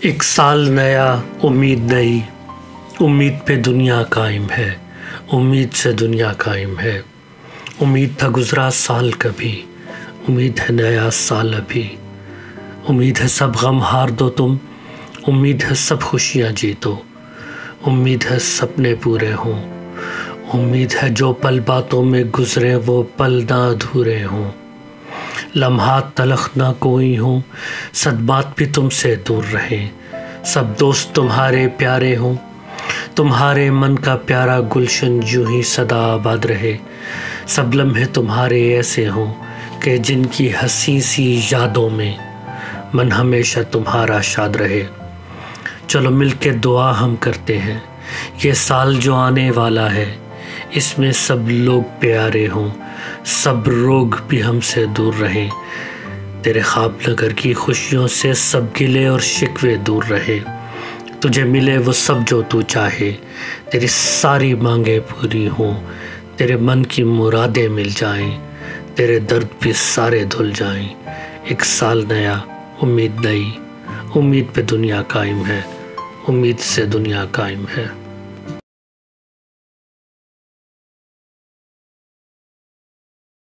एक साल नया, उम्मीद नई, उम्मीद पे दुनिया कायम है, उम्मीद से दुनिया कायम है। उम्मीद था गुजरा साल कभी, उम्मीद है नया साल अभी। उम्मीद है सब गम हार दो तुम, उम्मीद है सब खुशियाँ जीतो। उम्मीद है सपने पूरे हों, उम्मीद है जो पल बातों में गुजरे वो पल ना अधूरे हों। लम्हात तलख ना कोई हों, सदबात भी तुमसे दूर रहें। सब दोस्त तुम्हारे प्यारे हों, तुम्हारे मन का प्यारा गुलशन यूं ही सदा आबाद रहे। सब लम्हे तुम्हारे ऐसे हों कि जिनकी हंसी सी यादों में मन हमेशा तुम्हारा शाद रहे। चलो मिलके दुआ हम करते हैं, ये साल जो आने वाला है इसमें सब लोग प्यारे हों, सब रोग भी हमसे दूर रहें। तेरे ख्वाब नगर की खुशियों से सब गिले और शिकवे दूर रहे। तुझे मिले वो सब जो तू चाहे, तेरी सारी मांगे पूरी हों। तेरे मन की मुरादें मिल जाएं, तेरे दर्द भी सारे धुल जाएं। एक साल नया, उम्मीद नई, उम्मीद पे दुनिया कायम है, उम्मीद से दुनिया कायम है।